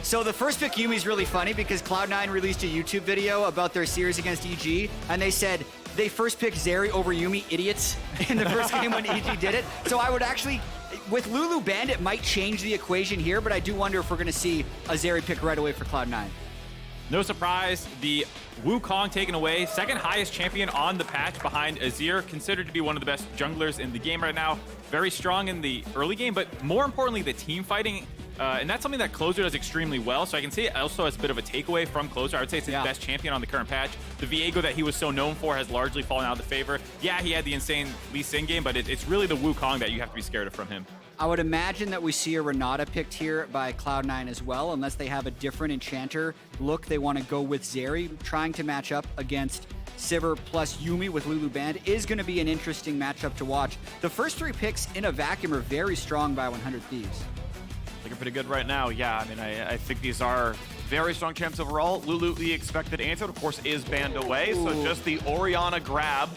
So the first pick Yuumi is really funny because Cloud9 released a YouTube video about their series against EG, and they said they first picked Zeri over Yuumi, idiots, in the first game when EG did it. So I would actually, with Lulu banned, it might change the equation here, but I do wonder if we're going to see a Zeri pick right away for Cloud9. No surprise, the Wukong taken away, second highest champion on the patch behind Azir, considered to be one of the best junglers in the game right now. Very strong in the early game, but more importantly, the team fighting. And that's something that Closer does extremely well. So I can say it also has a bit of a takeaway from Closer. I would say it's his best champion on the current patch. The Viego that he was so known for has largely fallen out of favor. Yeah, he had the insane Lee Sin game, but it's really the Wukong that you have to be scared of from him. I would imagine that we see a Renata picked here by Cloud9 as well, unless they have a different enchanter look. They want to go with Zeri, trying to match up against Sivir plus Yuumi with Lulu banned is going to be an interesting matchup to watch. The first three picks in a vacuum are very strong by 100 Thieves. Looking pretty good right now. Yeah, I mean, I think these are very strong champs overall. Lulu, the expected answer, of course, is banned away. Ooh. So just the Orianna grab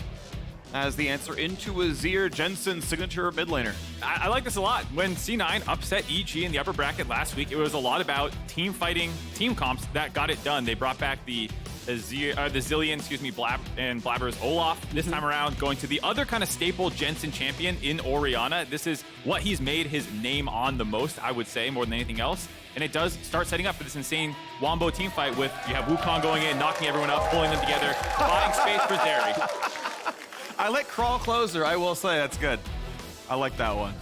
as the answer into Azir, Jensen's signature mid laner. I like this a lot. When C9 upset EG in the upper bracket last week, it was a lot about team fighting, team comps that got it done. They brought back the Zillion, and Blaber's Olaf this time around, going to the other kind of staple Jensen champion in Orianna. This is what he's made his name on the most, I would say, more than anything else. And it does start setting up for this insane Wombo team fight with, you have Wukong going in, knocking everyone up, pulling them together, buying space for Zeri. I like Crawl Closer, I will say, that's good. I like that one.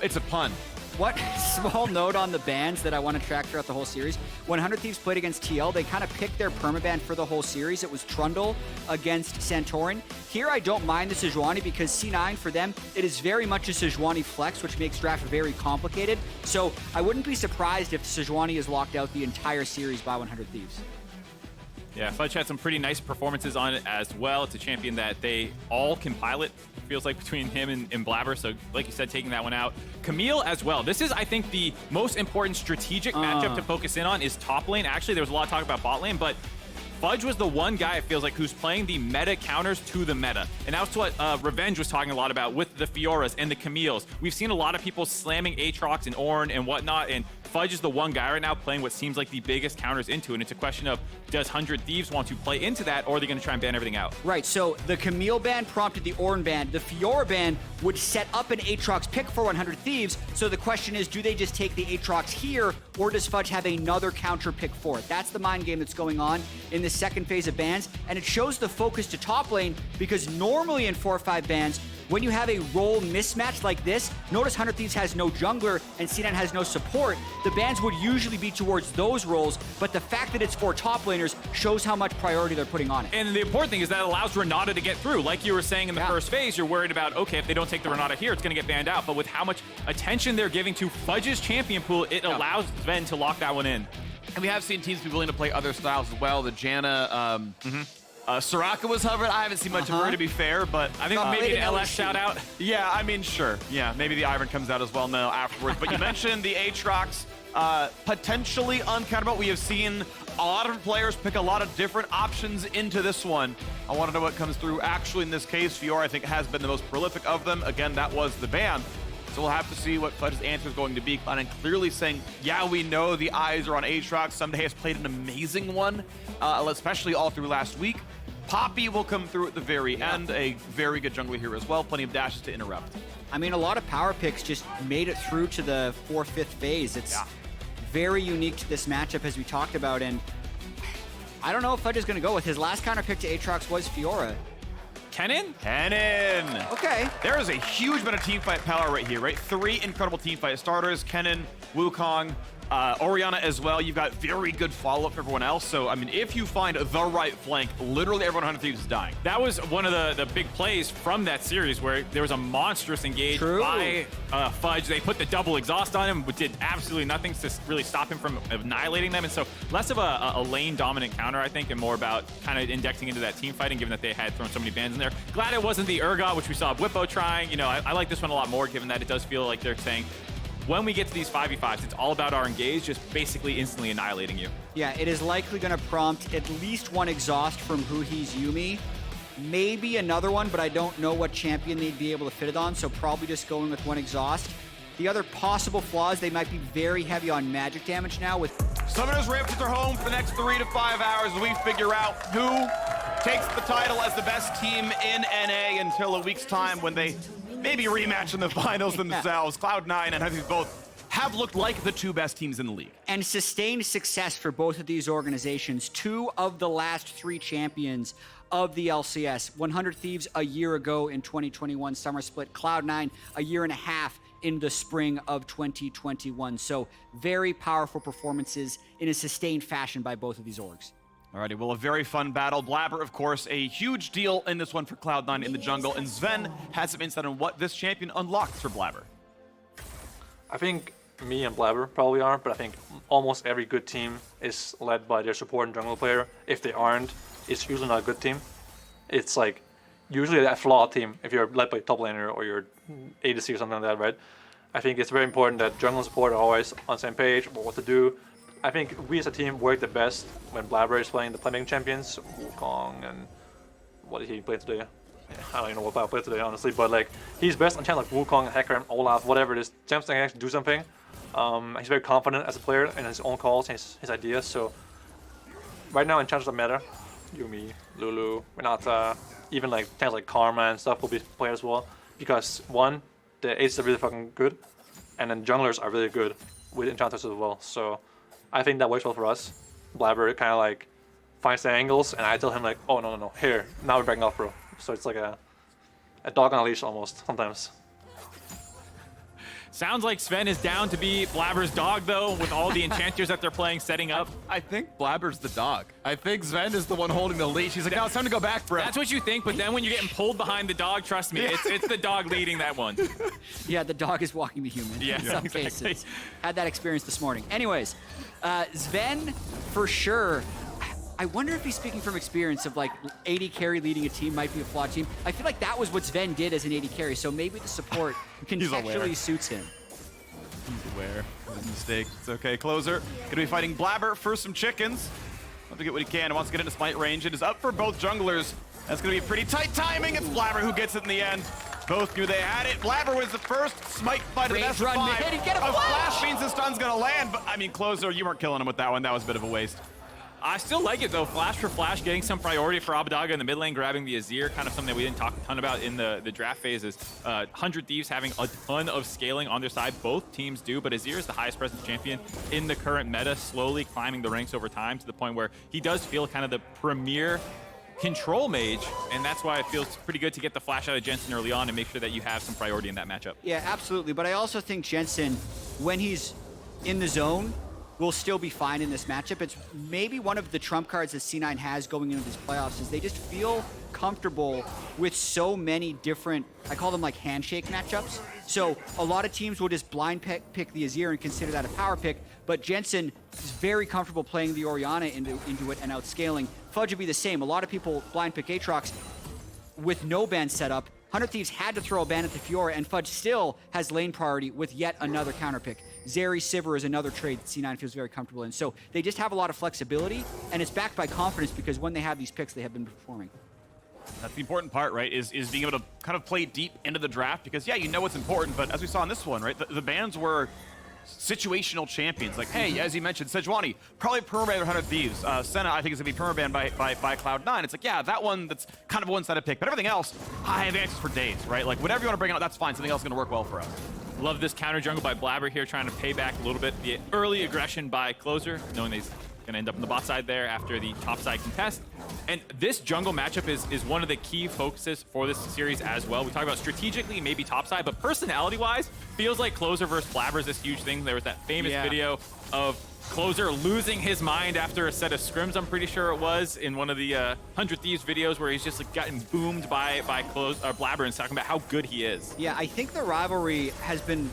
It's a pun. What small note on the bans that I want to track throughout the whole series. When 100 Thieves played against TL, they kind of picked their permaban for the whole series. It was Trundle against Santorin. Here, I don't mind the Sejuani because C9, for them, it is very much a Sejuani flex, which makes draft very complicated. So I wouldn't be surprised if Sejuani is locked out the entire series by 100 Thieves. Yeah, Fudge had some pretty nice performances on it as well. It's a champion that they all can pilot, feels like, between him and Blaber. So, like you said, taking that one out. Camille as well. This is, I think, the most important strategic matchup to focus in on is top lane. Actually, there was a lot of talk about bot lane, but Fudge was the one guy, it feels like, who's playing the meta counters to the meta. And that's what Revenge was talking a lot about with the Fioras and the Camille's. We've seen a lot of people slamming Aatrox and Ornn and whatnot, and Fudge is the one guy right now playing what seems like the biggest counters into it. And it's a question of, does 100 Thieves want to play into that, or are they going to try and ban everything out? Right, so the Camille ban prompted the Ornn ban. The Fiora ban would set up an Aatrox pick for 100 Thieves. So the question is, do they just take the Aatrox here, or does Fudge have another counter pick for it? That's the mind game that's going on in the second phase of bans. And it shows the focus to top lane, because normally in 4 or 5 bans, when you have a role mismatch like this, notice 100 Thieves has no jungler and C9 has no support. The bans would usually be towards those roles, but the fact that it's for top laners shows how much priority they're putting on it. And the important thing is that it allows Renata to get through. Like you were saying in the first phase, you're worried about, okay, if they don't take the Renata here, it's going to get banned out. But with how much attention they're giving to Fudge's champion pool, it allows Zven to lock that one in. And we have seen teams be willing to play other styles as well. The Janna, Soraka was hovered. I haven't seen much of her, to be fair, but I think maybe an LS shout out. Yeah, I mean, sure. Yeah, maybe the Ivern comes out as well now afterwards. But you mentioned the Aatrox, potentially uncountable. We have seen a lot of players pick a lot of different options into this one. I want to know what comes through actually in this case. Fiora, I think, has been the most prolific of them. Again, that was the ban. So we'll have to see what Fudge's answer is going to be. And clearly saying, yeah, we know the eyes are on Aatrox. Ssumday has played an amazing one, especially all through last week. Poppy will come through at the very end. A very good jungler here as well. Plenty of dashes to interrupt. I mean, a lot of power picks just made it through to the 4th, 5th phase. It's very unique to this matchup, as we talked about. And I don't know if Fudge is going to go with his last counter pick to Aatrox was Fiora. Kennen? Kennen. Okay. There is a huge amount of teamfight power right here, right? 3 incredible teamfight starters. Kennen, Wukong, Orianna as well. You've got very good follow-up for everyone else. So, I mean, if you find the right flank, literally everyone on 100 Thieves is dying. That was one of the big plays from that series where there was a monstrous engage by Fudge. They put the double exhaust on him, but did absolutely nothing to really stop him from annihilating them. And so less of a lane-dominant counter, I think, and more about kind of indexing into that team fighting, given that they had thrown so many bans in there. Glad it wasn't the Urgot, which we saw Whippo trying. You know, I like this one a lot more, given that it does feel like they're saying, when we get to these 5v5s, it's all about our engage, just basically instantly annihilating you. Yeah, it is likely going to prompt at least one exhaust from Huhi's Yuumi. Maybe another one, but I don't know what champion they'd be able to fit it on, so probably just going with one exhaust. The other possible flaws, they might be very heavy on magic damage now with... Summoners Ramparts are home for the next 3 to 5 hours as we figure out who takes the title as the best team in NA until a week's time when they maybe rematch in the finals themselves. Cloud9 and I think both have looked like the 2 best teams in the league. And sustained success for both of these organizations. 2 of the last 3 champions of the LCS. 100 Thieves a year ago in 2021 summer split. Cloud9 a year and a half in the spring of 2021. So very powerful performances in a sustained fashion by both of these orgs. Alrighty, well, a very fun battle. Blaber, of course, a huge deal in this one for Cloud9 in the jungle. And Zven has some insight on what this champion unlocks for Blaber. I think me and Blaber probably aren't, but I think almost every good team is led by their support and jungle player. If they aren't, it's usually not a good team. It's like usually a flawed team if you're led by a top laner or you're ADC or something like that, right? I think it's very important that jungle and support are always on the same page about what to do. I think we as a team work the best when Blaber is playing the playmaking champions, Wukong and what did he play today? Yeah, I don't even know what Blaber played today, honestly, but like he's best on channel like Wukong, Hacker, and Olaf, whatever it is. Jensen can actually do something. He's very confident as a player in his own calls, his ideas. So right now in channels that matter, Yuumi, Lulu, Renata, even like channels like Karma and stuff will be players as well. Because one, the aces are really fucking good, and then junglers are really good with enchanters as well. So I think that works well for us. Blaber kind of like finds the angles, and I tell him like, oh no, here, now we're backing off, bro. So it's like a dog on a leash almost sometimes. Sounds like Zven is down to be Blaber's dog, though, with all the enchanters that they're playing, setting up. I think Blaber's the dog. I think Zven is the one holding the leash. He's like, no, it's time to go back, bro. That's what you think, but then when you're getting pulled behind the dog, trust me, it's the dog leading that one. Yeah, the dog is walking the human in some cases. Had that experience this morning. Anyways, Zven, for sure, I wonder if he's speaking from experience of like AD carry leading a team might be a flawed team. I feel like that was what Zven did as an AD carry, so maybe the support contextually suits him. He's aware of his mistake. It's okay. Closer gonna be fighting Blaber for some chickens. Wants to get what he can. Wants to get into smite range. It is up for both junglers. That's gonna be pretty tight timing. It's Blaber who gets it in the end. Both knew they had it. Blaber was the first smite fight of the best of 5. A flash means the stun's gonna land, but I mean, Closer, you weren't killing him with that one. That was a bit of a waste. I still like it, though. Flash for flash, getting some priority for Abbeddage in the mid lane, grabbing the Azir, kind of something that we didn't talk a ton about in the draft phases. 100 Thieves having a ton of scaling on their side. Both teams do, but Azir is the highest presence champion in the current meta, slowly climbing the ranks over time to the point where he does feel kind of the premier control mage, and that's why it feels pretty good to get the flash out of Jensen early on and make sure that you have some priority in that matchup. Yeah, absolutely, but I also think Jensen, when he's in the zone, will still be fine in this matchup. It's maybe one of the trump cards that C9 has going into these playoffs is they just feel comfortable with so many different, I call them like handshake matchups. So a lot of teams will just blind pick the Azir and consider that a power pick, but Jensen is very comfortable playing the Orianna into it and outscaling. Fudge would be the same. A lot of people blind pick Aatrox with no ban set up. 100 Thieves had to throw a ban at the Fiora, and Fudge still has lane priority with yet another counter pick. Zeri Sivir is another trade that C9 feels very comfortable in. So they just have a lot of flexibility, and it's backed by confidence because when they have these picks, they have been performing. That's the important part, right, is being able to kind of play deep into the draft because, yeah, you know what's important, but as we saw in this one, right, the bans were situational champions. Like, hey, as you mentioned, Sejuani, probably permaban 100 Thieves. Senna, I think, is going to be permaban by Cloud9. It's like, yeah, that one, that's kind of a one-sided pick. But everything else, I have access for days, right? Like, whatever you want to bring out, that's fine. Something else is going to work well for us. Love this counter jungle by Blaber here, trying to pay back a little bit the early aggression by Closer, knowing that he's going to end up on the bot side there after the top side contest. And this jungle matchup is one of the key focuses for this series as well. We talk about strategically, maybe top side, but personality-wise, feels like Closer versus Blaber is this huge thing. There was that famous video of Closer losing his mind after a set of scrims, I'm pretty sure it was, in one of the 100 Thieves videos where he's just like gotten boomed by Blaber and talking about how good he is. Yeah, I think the rivalry has been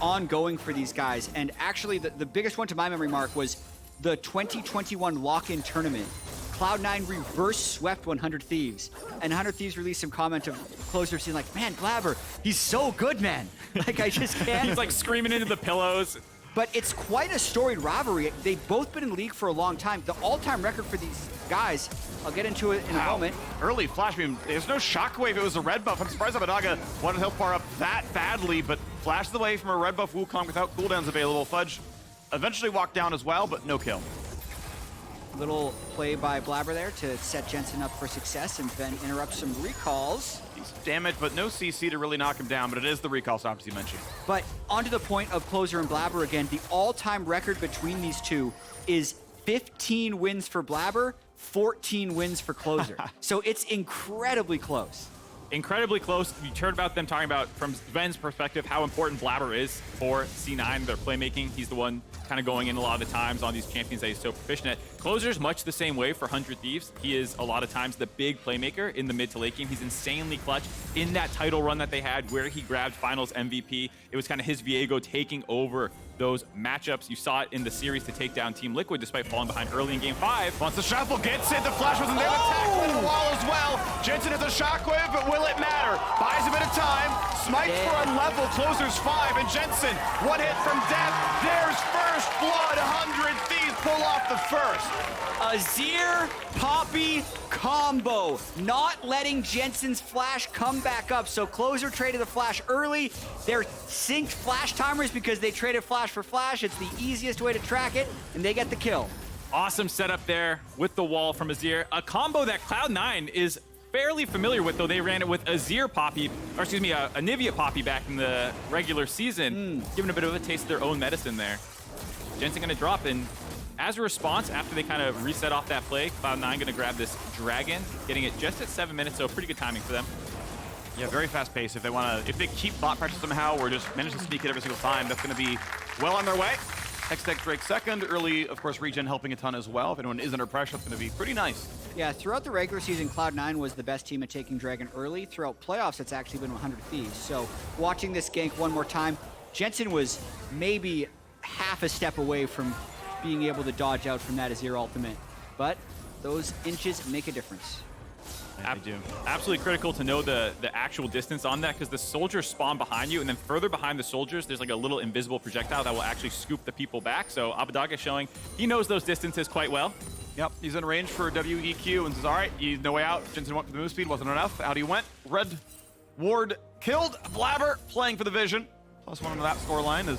ongoing for these guys, and actually the biggest one to my memory, Mark, was the 2021 lock-in tournament. Cloud9 reverse swept 100 Thieves, and 100 Thieves released some comment of Closer saying like, man, Blaber, he's so good, man. Like, I just can't. He's like screaming into the pillows. But it's quite a storied rivalry. They've both been in the league for a long time. The all-time record for these guys I'll get into it in a moment. Early flash beam. There's no shockwave. It was a red buff. I'm surprised Abbeddage wanted to help far up that badly, but flashed away from a red buff Wukong without cooldowns available. Fudge eventually walked down as well, but no kill. Little play by Blaber there to set Jensen up for success and then interrupt some recalls. Decent damage, but no CC to really knock him down, but it is the recall stop, as you mentioned. But onto the point of Closer and Blaber again, the all-time record between these two is 15 wins for Blaber, 14 wins for Closer. So it's incredibly close. Incredibly close. You heard about them talking about, from Zven's perspective, how important Blaber is for C9, their playmaking. He's the one kind of going in a lot of the times on these champions that he's so proficient at. Closer's much the same way for 100 Thieves. He is a lot of times the big playmaker in the mid to late game. He's insanely clutch. In that title run that they had where he grabbed finals MVP, it was kind of his Viego taking over those matchups. You saw it in the series to take down Team Liquid despite falling behind early in game 5. Once the shuffle gets it, the flash wasn't there. The tackle into the wall as well. Jensen has a shockwave, but will it matter? Buys a bit of time. Smite for a level. Closer's 5, and Jensen, one hit from death. There's first blood. 100 Thieves pull off the first. Azir Poppy combo, not letting Jensen's flash come back up. So Closer traded the flash early. They're synced flash timers because they traded flash for flash. It's the easiest way to track it, and they get the kill. Awesome setup there with the wall from Azir. A combo that Cloud9 is fairly familiar with, though they ran it with Azir Poppy, or excuse me, a Nivea Poppy back in the regular season, giving a bit of a taste of their own medicine there. Jensen gonna drop in. As a response, after they kind of reset off that play, Cloud9 gonna grab this Dragon, getting it just at 7 minutes, so pretty good timing for them. Yeah, very fast pace. If they keep bot pressure somehow or just manage to sneak it every single time, that's gonna be well on their way. Hextech Drake second. Early, of course, regen helping a ton as well. If anyone is under pressure, it's gonna be pretty nice. Yeah, throughout the regular season, Cloud9 was the best team at taking Dragon early. Throughout playoffs, it's actually been 100 Thieves. So watching this gank one more time, Jensen was maybe half a step away from being able to dodge out from that Azir ultimate. But those inches make a difference. Yeah, they do. Absolutely critical to know the actual distance on that, because the soldiers spawn behind you, and then further behind the soldiers, there's like a little invisible projectile that will actually scoop the people back. So Abbeddage is showing he knows those distances quite well. Yep, he's in range for WEQ and says, all right, no way out. Jensen went for the move speed, wasn't enough. Out he went. Red ward killed. Blaber playing for the vision. +1 on that scoreline as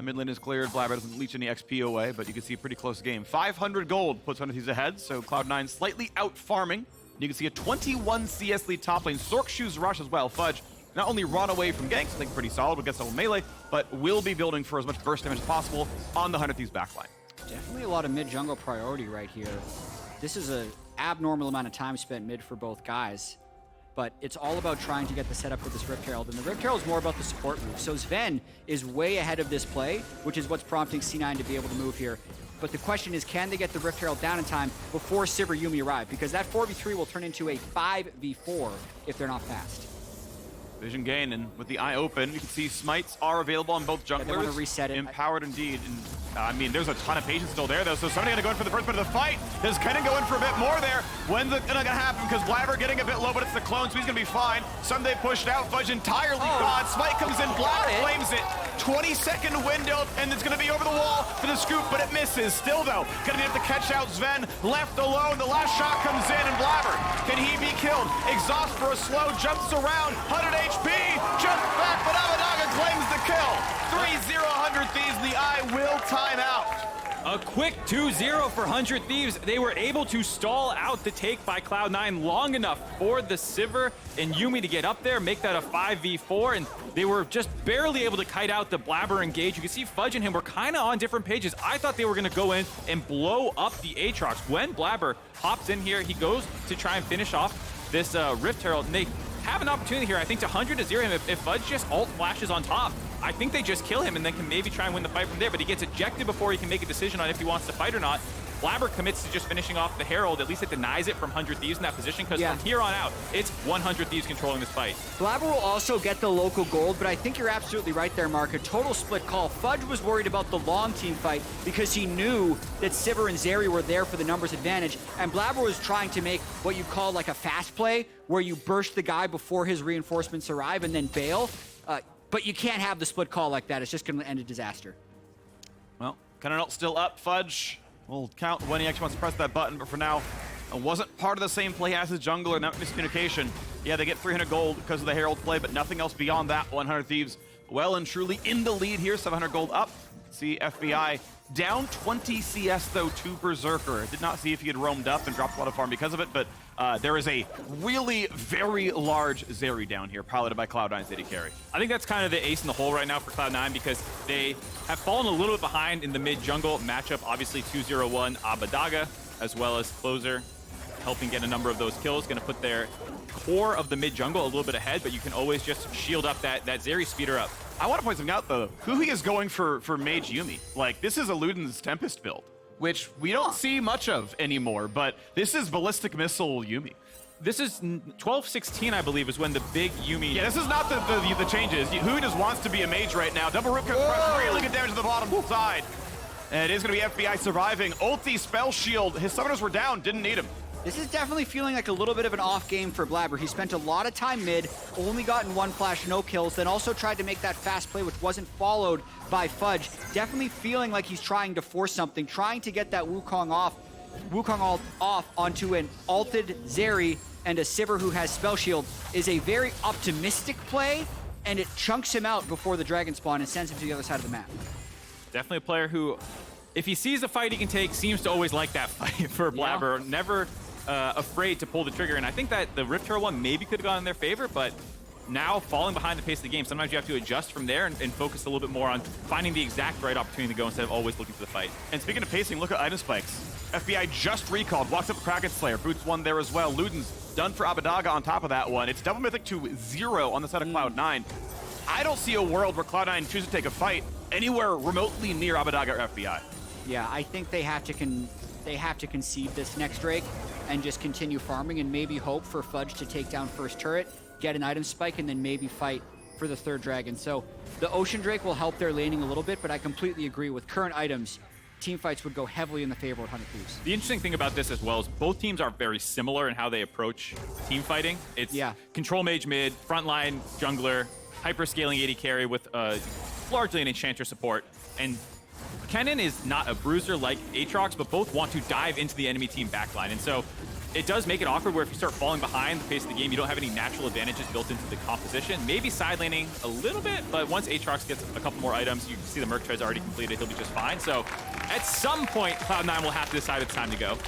mid lane is cleared. Blaber doesn't leech any XP away, but you can see a pretty close game. 500 gold puts 100 Thieves ahead, so Cloud9 slightly out farming. You can see a 21 CS lead top lane. Sork shoes rush as well. Fudge not only run away from ganks, I think pretty solid, but gets a melee, but will be building for as much burst damage as possible on the 100 Thieves backline. Definitely a lot of mid-jungle priority right here. This is an abnormal amount of time spent mid for both guys, but it's all about trying to get the setup with this Rift Herald, and the Rift Herald is more about the support move. So Zven is way ahead of this play, which is what's prompting C9 to be able to move here. But the question is, can they get the Rift Herald down in time before Sivir Yuumi arrive? Because that 4v3 will turn into a 5v4 if they're not fast. Vision gain, and with the eye open, you can see smites are available on both junglers. They want to reset it. Empowered indeed. And, I mean, there's a ton of patience still there, though, so somebody gonna go in for the first bit of the fight. Does Kennen go in for a bit more there? When's it gonna happen? Because Blaber getting a bit low, but it's the clone, so he's gonna be fine. Ssumday pushed out, Fudge entirely gone. Smite comes in, Blaber flames it. 20-second window, and it's gonna be over the wall for the scoop, but it misses. Still, though, gonna have to catch out Zven, left alone. The last shot comes in, and Blaber, can he be killed? Exhaust for a slow, jumps around, 100 HP, jumps back, but Abbeddage claims the kill. 3-0 100 Thieves, the eye will time out. A quick 2-0 for 100 Thieves. They were able to stall out the take by Cloud9 long enough for the Sivir and Yuumi to get up there, make that a 5v4, and they were just barely able to kite out the Blaber engage. You can see Fudge and him were kind of on different pages. I thought they were going to go in and blow up the Aatrox. When Blaber hops in here, he goes to try and finish off this Rift Herald, and they have an opportunity here, I think, to 100 to 0 him. If Fudge just ult flashes on top, I think they just kill him and then can maybe try and win the fight from there, but he gets ejected before he can make a decision on if he wants to fight or not. Blaber commits to just finishing off the Herald. At least it denies it from 100 Thieves in that position, because from here on out, it's 100 Thieves controlling this fight. Blaber will also get the local gold, but I think you're absolutely right there, Mark. A total split call. Fudge was worried about the long team fight because he knew that Sivir and Zeri were there for the numbers advantage, and Blaber was trying to make what you call like a fast play, where you burst the guy before his reinforcements arrive and then bail. But you can't have the split call like that. It's just going to end a disaster. Well, Kennen still up. Fudge will count when he actually wants to press that button, but for now, wasn't part of the same play as his jungler, not miscommunication. Yeah, they get 300 gold because of the Herald play, but nothing else beyond that. 100 Thieves well and truly in the lead here, 700 gold up. See FBI down 20 CS though to Berserker. Did not see if he had roamed up and dropped a lot of farm because of it, but there is a really very large Zeri down here, piloted by Cloud9's AD carry. I think that's kind of the ace in the hole right now for Cloud9 because they have fallen a little bit behind in the mid-jungle matchup. Obviously 2-0-1 Abeddage, as well as Closer, helping get a number of those kills. Going to put their core of the mid-jungle a little bit ahead, but you can always just shield up that Zeri speeder up. I want to point something out, though. Huhi is going for Mage Yuumi. Like, this is a Luden's Tempest build, which we don't see much of anymore, but this is Ballistic Missile Yuumi. This is 12-16, I believe, is when the big Yuumi... Yeah, this is not the changes. Huhi just wants to be a mage right now. Double root compress, really good damage to the bottom side. And it is going to be FBI surviving. Ulti, Spell Shield. His summoners were down, didn't need him. This is definitely feeling like a little bit of an off game for Blaber. He spent a lot of time mid, only gotten one flash, no kills, then also tried to make that fast play, which wasn't followed by Fudge. Definitely feeling like he's trying to force something, trying to get that Wukong off onto an ulted Zeri, and a Sivir who has Spell Shield is a very optimistic play, and it chunks him out before the Dragon spawn and sends him to the other side of the map. Definitely a player who, if he sees a fight he can take, seems to always like that fight for Blaber. Yeah. Never afraid to pull the trigger, and I think that the Rift Herald one maybe could have gone in their favor, but now falling behind the pace of the game, sometimes you have to adjust from there and focus a little bit more on finding the exact right opportunity to go instead of always looking for the fight. And speaking of pacing, look at item spikes. FBI just recalled, walks up with Kraken Slayer, boots one there as well. Luden's done for Abeddage on top of that one. It's double mythic to 0 on the side of Cloud9. I don't see a world where Cloud9 chooses to take a fight anywhere remotely near Abeddage or FBI. Yeah, I think they have to concede this next Drake and just continue farming and maybe hope for Fudge to take down first turret, get an item spike, and then maybe fight for the third dragon. So the Ocean Drake will help their laning a little bit, but I completely agree with current items. Team fights would go heavily in the favor of 100 Thieves. The interesting thing about this as well is both teams are very similar in how they approach team fighting. It's control mage mid, frontline jungler, hyper scaling AD carry with largely an enchanter support, and Kennen is not a bruiser like Aatrox, but both want to dive into the enemy team backline. And so it does make it awkward where if you start falling behind the pace of the game, you don't have any natural advantages built into the composition. Maybe side laning a little bit, but once Aatrox gets a couple more items, you can see the Merc tread's already completed, he'll be just fine. So at some point, Cloud9 will have to decide it's time to go.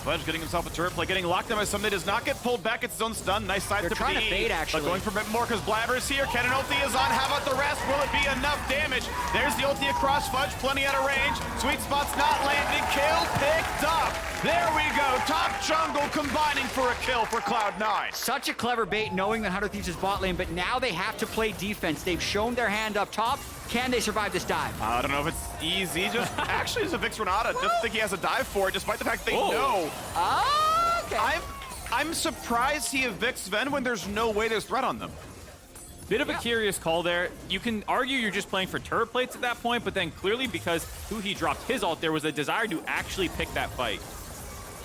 Fudge getting himself a turret play, getting locked down by Ssumday, does not get pulled back, it's his own stun. Nice side They're to trying to bait, actually. But going for a bit more because Blaber's here. Kennen ulti is on. How about the rest? Will it be enough damage? There's the ulti across Fudge, plenty out of range. Sweet spot's not landing. Kill picked up. There we go. Top jungle combining for a kill for Cloud9. Such a clever bait knowing that 100 Thieves is bot lane, but now they have to play defense. They've shown their hand up top. Can they survive this dive? I don't know if it's easy. Just actually, as a Vix Renata, just think he has a dive for it, despite the fact they know. Okay. I'm surprised he evicts Zven when there's no way there's threat on them. Bit of a curious call there. You can argue you're just playing for turret plates at that point, but then clearly because Huhi dropped his ult, there was a desire to actually pick that fight.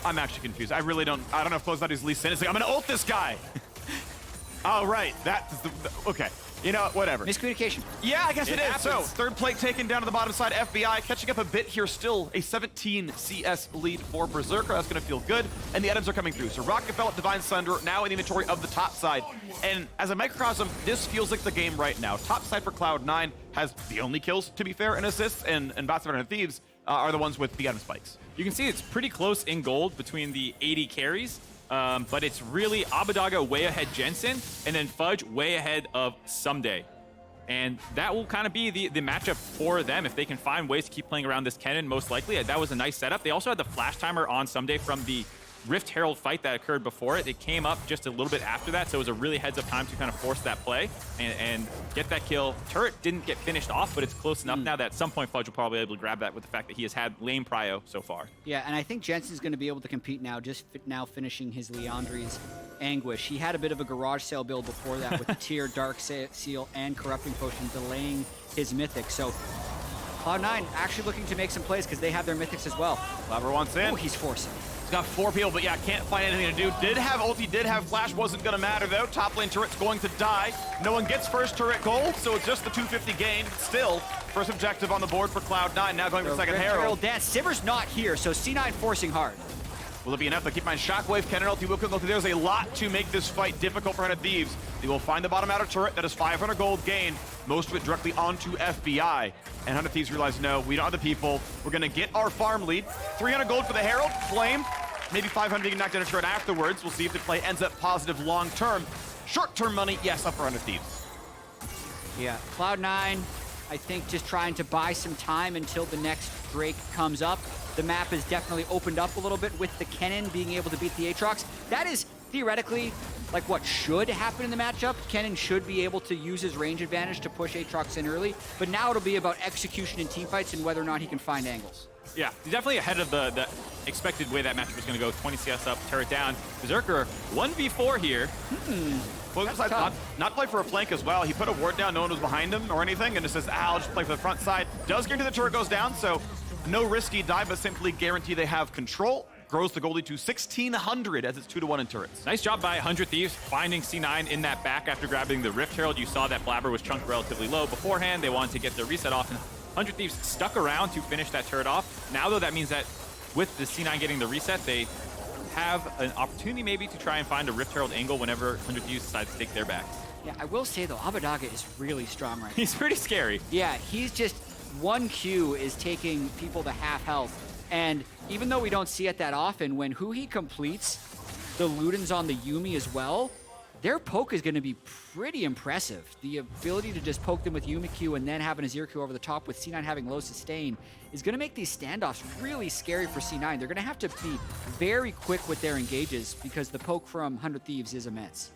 I'm actually confused. I don't know if Closeout is least sin. It's like, I'm gonna ult this guy. Oh, right. That's okay. You know, whatever. Miscommunication. Yeah, I guess it is. happens. So, third plate taken down to the bottom side. FBI catching up a bit here still. A 17 CS lead for Berserker. That's going to feel good. And the items are coming through. So, Rocket Belt, Divine Sunder, now in the inventory of the top side. And as a microcosm, this feels like the game right now. Top side for Cloud9 has the only kills, to be fair, and assists. And Bots and Thieves are the ones with the item spikes. You can see it's pretty close in gold between the 80 carries. But it's really Abeddage way ahead Jensen, and then Fudge way ahead of Ssumday. And that will kind of be the matchup for them if they can find ways to keep playing around this Kennen, most likely. That was a nice setup. They also had the flash timer on Ssumday from the Rift Herald fight that occurred before it. It came up just a little bit after that, so it was a really heads-up time to kind of force that play and get that kill. Turret didn't get finished off, but it's close enough now that at some point Fudge will probably be able to grab that with the fact that he has had lane prio so far. Yeah, and I think Jensen's going to be able to compete now, just now finishing his Leandri's Anguish. He had a bit of a garage sale build before that with the Tier, Dark Seal, and Corrupting Potion delaying his Mythic. So Cloud9 actually looking to make some plays because they have their Mythics as well. Blaber wants in. Oh, he's forcing. He's got 4 people, but yeah, can't find anything to do. Did have ulti, did have flash, wasn't gonna matter though. Top lane turret's going to die. No one gets first turret gold, so it's just the 250 gain. Still, first objective on the board for Cloud9. Now going for second Herald. Dance. Sivir's not here, so C9 forcing hard. Will it be enough? But keep in mind, Shockwave, Kennen, ulti, Wukong ulti. There's a lot to make this fight difficult for 100 Thieves. They will find the bottom outer turret. That is 500 gold gained, most of it directly onto FBI. And 100 Thieves realize, no, we don't have the people. We're going to get our farm lead. 300 gold for the Herald, Flame. Maybe 500 being knocked down a turret afterwards. We'll see if the play ends up positive long term. Short term money, yes, up for 100 Thieves. Yeah, Cloud9, I think just trying to buy some time until the next Drake comes up. The map has definitely opened up a little bit with the Kennen being able to beat the Aatrox. That is theoretically like what should happen in the matchup. Kennen should be able to use his range advantage to push Aatrox in early, but now it'll be about execution in teamfights and whether or not he can find angles. Yeah, he's definitely ahead of the expected way that matchup was going to go. 20 CS up, turret down. Berserker 1v4 here. Well, not play for a flank as well. He put a ward down, no one was behind him or anything, and it says, I'll just play for the front side. Does guarantee the turret goes down, so no risky dive, but simply guarantee they have control. Grows the goalie to 1,600 as it's 2-1 in turrets. Nice job by 100 Thieves finding C9 in that back after grabbing the Rift Herald. You saw that Blaber was chunked relatively low beforehand. They wanted to get the reset off, and 100 Thieves stuck around to finish that turret off. Now, though, that means that with the C9 getting the reset, they have an opportunity maybe to try and find a Rift Herald angle whenever 100 Thieves decide to take their back. Yeah, I will say, though, Abbeddage is really strong right now. He's pretty scary. Yeah, he's just, one Q is taking people to half health. And even though we don't see it that often, when Huhi completes the Ludens on the Yuumi as well, their poke is going to be pretty impressive. The ability to just poke them with Yuumi Q and then have an Azir Q over the top with C9 having low sustain is going to make these standoffs really scary for C9. They're going to have to be very quick with their engages because the poke from 100 Thieves is immense.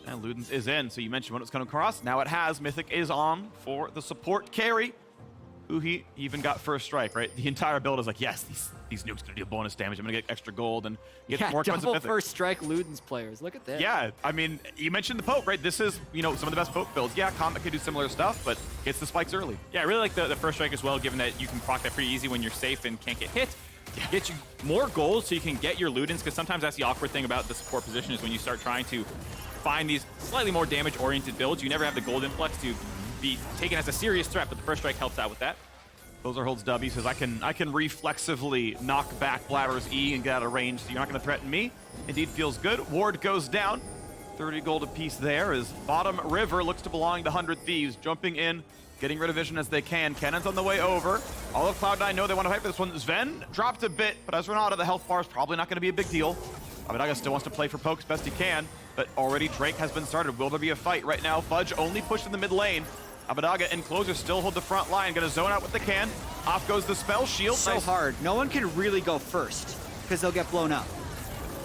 And Ludens is in, so you mentioned when it was coming across. Now it has. Mythic is on for the support carry. Huhi even got first strike, right? The entire build is like, yes, these nukes gonna do bonus damage. I'm gonna get extra gold and get more expensive double Mythic. first strike Ludens players. Look at this. Yeah, I mean, you mentioned the poke, right? This is, you know, some of the best poke builds. Yeah, Comet could do similar stuff, but gets the spikes early. Yeah, I really like the first strike as well, given that you can proc that pretty easy when you're safe and can't get hit. Get you more gold so you can get your Ludens, because sometimes that's the awkward thing about the support position is when you start trying to find these slightly more damage-oriented builds, you never have the gold influx to be taken as a serious threat, but the first strike helps out with that. Those are holds W, says I can reflexively knock back Blaber's E and get out of range, so you're not going to threaten me. Indeed feels good. Ward goes down. 30 gold apiece there as bottom river looks to belong to 100 Thieves. Jumping in, getting rid of vision as they can. Kennen's on the way over. All of Cloud9 know they want to fight for this one. Zven dropped a bit, but as Renata, the health bar is probably not going to be a big deal. Abbeddage still wants to play for poke as best he can, but already Drake has been started. Will there be a fight right now? Fudge only pushed in the mid lane. Abbeddage and Closer still hold the front line. Gonna zone out with the can. Off goes the spell shield. So nice. hard. No one can really go first because they'll get blown up.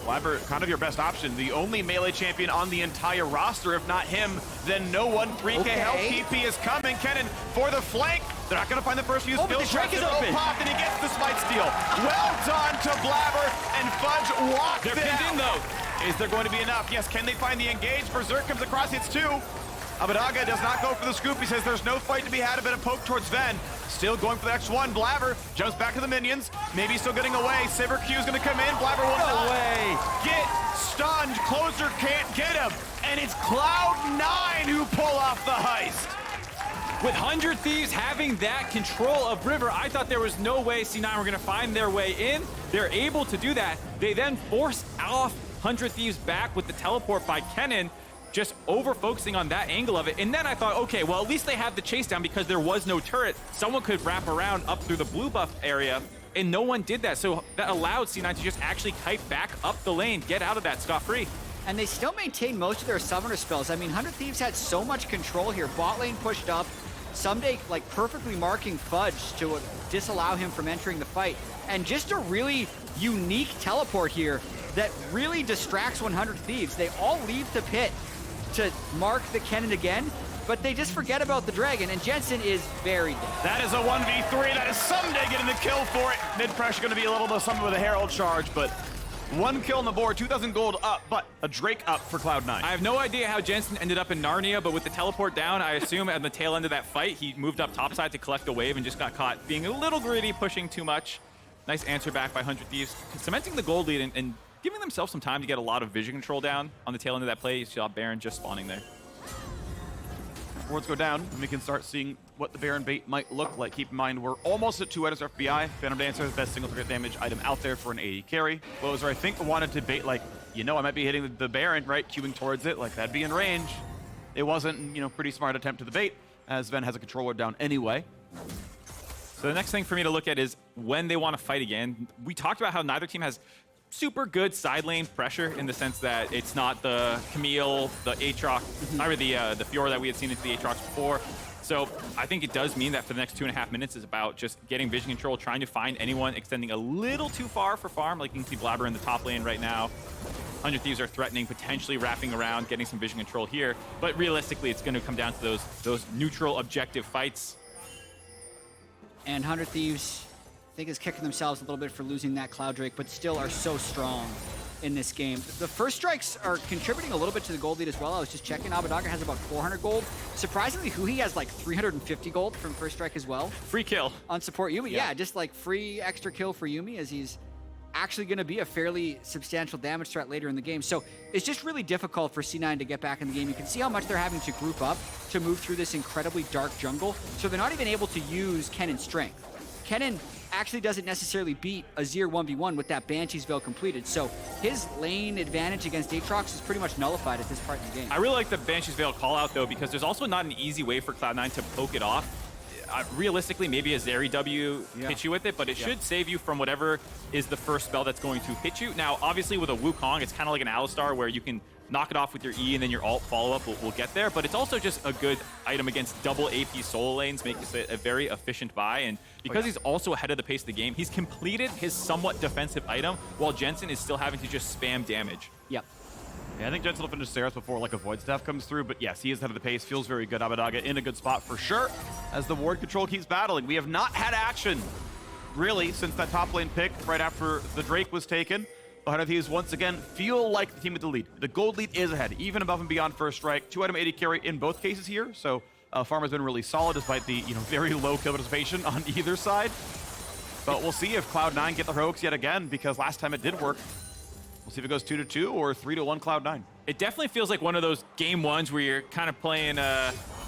Blaber, kind of your best option. The only melee champion on the entire roster. If not him, then no one. 3K health TP is coming. Kennen for the flank. They're not going to find the first use. Oh, but the Drake is open. Popped and he gets the smite steal. Well done to Blaber, and Fudge walks it out. In though. Is there going to be enough? Yes, can they find the engage? Berserker comes across, hits two. Abbeddage does not go for the scoop. He says there's no fight to be had. A bit of poke towards Zven. Still going for the next one. Blaber jumps back to the minions. Maybe still getting away. Sivir Q is going to come in. Blaber will not get stunned. Closer can't get him. And it's Cloud9 who pull off the heist. With 100 Thieves having that control of River, I thought there was no way C9 were going to find their way in. They're able to do that. They then force off 100 Thieves back with the teleport by Kennen, just over-focusing on that angle of it. And then I thought, okay, well, at least they have the chase down because there was no turret. Someone could wrap around up through the blue buff area, and no one did that. So that allowed C9 to just actually kite back up the lane, get out of that scot-free. And they still maintain most of their summoner spells. I mean, 100 Thieves had so much control here. Bot lane pushed up. Ssumday, like, perfectly marking Fudge to disallow him from entering the fight. And just a really unique teleport here that really distracts 100 Thieves. They all leave the pit to mark the Kennen again, but they just forget about the dragon, and Jensen is very dead. That is a 1v3. That is Ssumday getting the kill for it. Mid pressure going to be a little bit of something with a Herald charge, but one kill on the board, 2,000 gold up, but a Drake up for Cloud9. I have no idea how Jensen ended up in Narnia, but with the teleport down, I assume at the tail end of that fight, he moved up topside to collect a wave and just got caught being a little greedy, pushing too much. Nice answer back by 100 Thieves, cementing the gold lead and giving themselves some time to get a lot of vision control down on the tail end of that play. You saw Baron just spawning there. wards go down, and we can start seeing what the Baron bait might look like. Keep in mind, we're almost at 2 items for FBI. Phantom Dancer is the best single target damage item out there for an AD carry. Closer, I think, wanted to bait, like, I might be hitting the Baron, right? Queuing towards it, like, that'd be in range. It wasn't, pretty smart attempt to the bait, as Zven has a control ward down anyway. So the next thing for me to look at is when they want to fight again. We talked about how neither team has super good side lane pressure in the sense that it's not the Camille, the Aatrox, or the Fiora that we had seen into the Aatrox before. So I think it does mean that for the next 2.5 minutes is about just getting vision control, trying to find anyone extending a little too far for farm. Like you can see Blaber in the top lane right now. 100 Thieves are threatening, potentially wrapping around, getting some vision control here. But realistically, it's going to come down to those neutral objective fights. And 100 Thieves, I think, is kicking themselves a little bit for losing that Cloud Drake, but still are so strong in this game. The first strikes are contributing a little bit to the gold lead as well. I was just checking. Abbeddage has about 400 gold. Surprisingly, Huhi has like 350 gold from first strike as well. Free kill. On support Yuumi. Yeah, just like free extra kill for Yuumi, as he's actually going to be a fairly substantial damage threat later in the game. So it's just really difficult for C9 to get back in the game. You can see how much they're having to group up to move through this incredibly dark jungle. So they're not even able to use Kennen's strength. Kennen actually doesn't necessarily beat Azir 1v1 with that Banshee's Veil completed. So his lane advantage against Aatrox is pretty much nullified at this part in the game. I really like the Banshee's Veil call out though, because there's also not an easy way for Cloud9 to poke it off. Realistically, maybe a Zeri W hits you with it, but it should save you from whatever is the first spell that's going to hit you. Now, obviously with a Wukong, it's kind of like an Alistar where you can knock it off with your E and then your alt follow-up will get there, but it's also just a good item against double AP solo lanes, makes it a very efficient buy, and because he's also ahead of the pace of the game, he's completed his somewhat defensive item while Jensen is still having to just spam damage. Yep. Yeah, I think Jensen will finish Ceres before like a Void Staff comes through, but yes, he is ahead of the pace, feels very good. Abbeddage in a good spot for sure, as the ward control keeps battling. We have not had action, really, since that top lane pick right after the Drake was taken. The 100 Thieves once again feel like the team with the lead. The gold lead is ahead, even above and beyond first strike. 2-item AD carry in both cases here, so farm has been really solid despite the very low kill participation on either side. But we'll see if Cloud9 get the heroics yet again, because last time it did work. We'll see if it goes 2-2 or 3-1 Cloud9. It definitely feels like one of those game ones where you're kind of playing